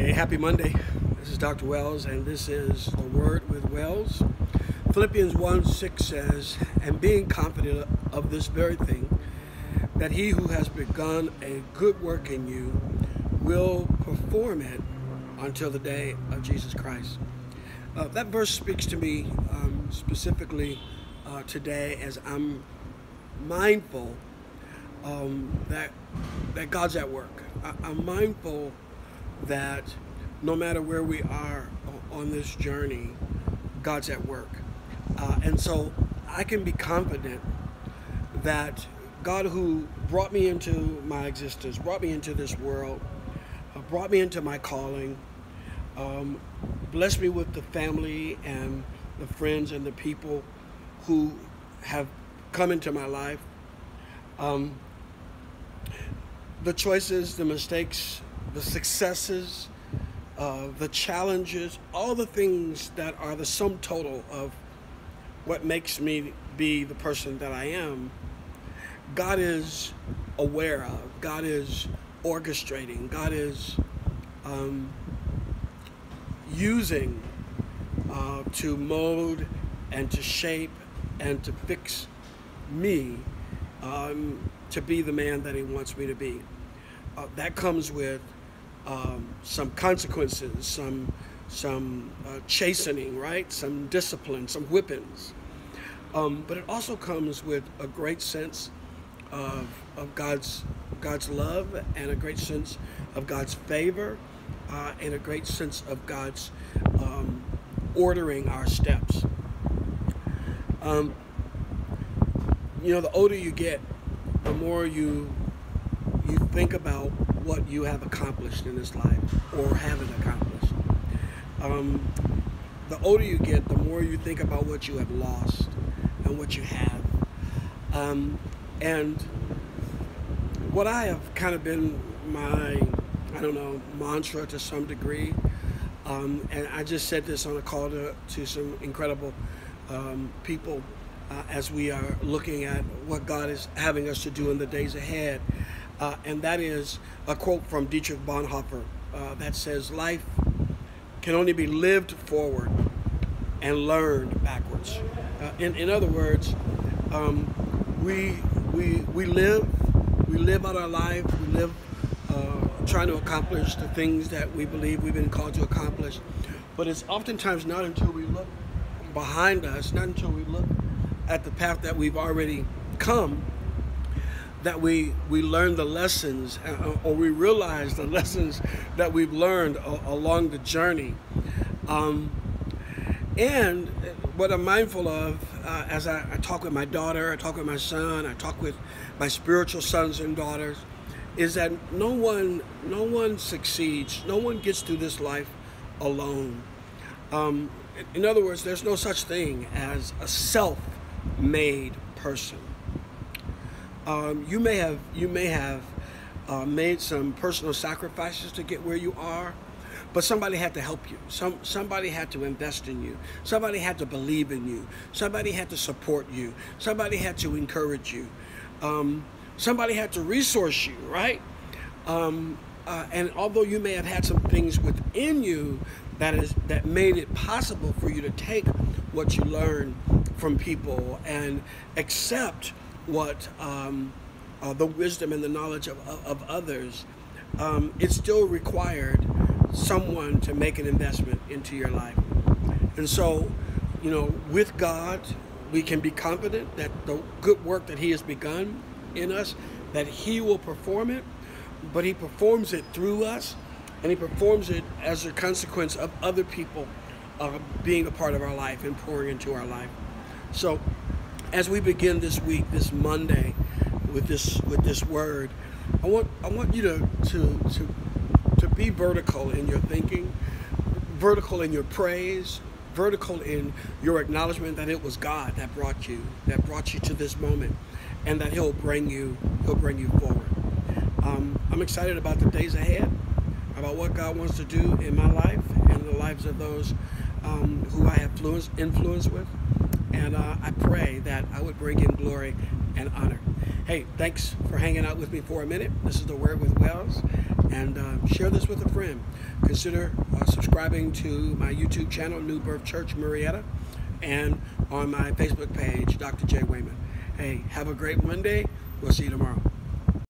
Hey, happy Monday. This is Dr. Wells, and this is The Word with Wells. Philippians 1:6 says, "And being confident of this very thing, that he who has begun a good work in you will perform it until the day of Jesus Christ." That verse speaks to me specifically today, as I'm mindful that God's at work. I'm mindful that no matter where we are on this journey, God's at work. And so I can be confident that God, who brought me into my existence, brought me into this world, brought me into my calling, blessed me with the family and the friends and the people who have come into my life, the choices, the mistakes, the successes, the challenges, all the things that are the sum total of what makes me be the person that I am, God is aware of, God is orchestrating, God is using to mold and to shape and to fix me to be the man that he wants me to be. That comes with some consequences, some chastening, right? Some discipline, some whippings. But it also comes with a great sense of God's love, and a great sense of God's favor, and a great sense of God's ordering our steps. The older you get, the more you think about what you have accomplished in this life or haven't accomplished. The older you get, the more you think about what you have lost and what you have. And what I have kind of been my, mantra to some degree, and I just said this on a call to some incredible people as we are looking at what God is having us to do in the days ahead. And that is a quote from Dietrich Bonhoeffer that says, "Life can only be lived forward and learned backwards." In other words, we live out our life. We live trying to accomplish the things that we believe we've been called to accomplish. But it's oftentimes not until we look behind us, not until we look at the path that we've already come, that we learn the lessons, or we realize the lessons that we've learned along the journey. And what I'm mindful of as I talk with my daughter, I talk with my son, I talk with my spiritual sons and daughters, is that no one succeeds, no one gets through this life alone. In other words, there's no such thing as a self-made person. You may have made some personal sacrifices to get where you are, but somebody had to help you. Somebody had to invest in you. Somebody had to believe in you. Somebody had to support you. Somebody had to encourage you. Somebody had to resource you, right? And although you may have had some things within you that made it possible for you to take what you learned from people and accept what the wisdom and the knowledge of others, it still required someone to make an investment into your life. And so, with God, we can be confident that the good work that he has begun in us, that he will perform it, but he performs it through us, and he performs it as a consequence of other people being a part of our life and pouring into our life. So as we begin this week, this Monday, with this word, I want you to be vertical in your thinking, vertical in your praise, vertical in your acknowledgement that it was God that brought you to this moment, and that he'll bring you forward. I'm excited about the days ahead, about what God wants to do in my life and the lives of those who I have influence with. And I pray that I would bring him glory and honor. Hey, thanks for hanging out with me for a minute. This is The Word with Wells, and share this with a friend. Consider subscribing to my YouTube channel, New Birth Church Marietta, and on my Facebook page, Dr. J. Wayman. Hey, have a great Monday. We'll see you tomorrow.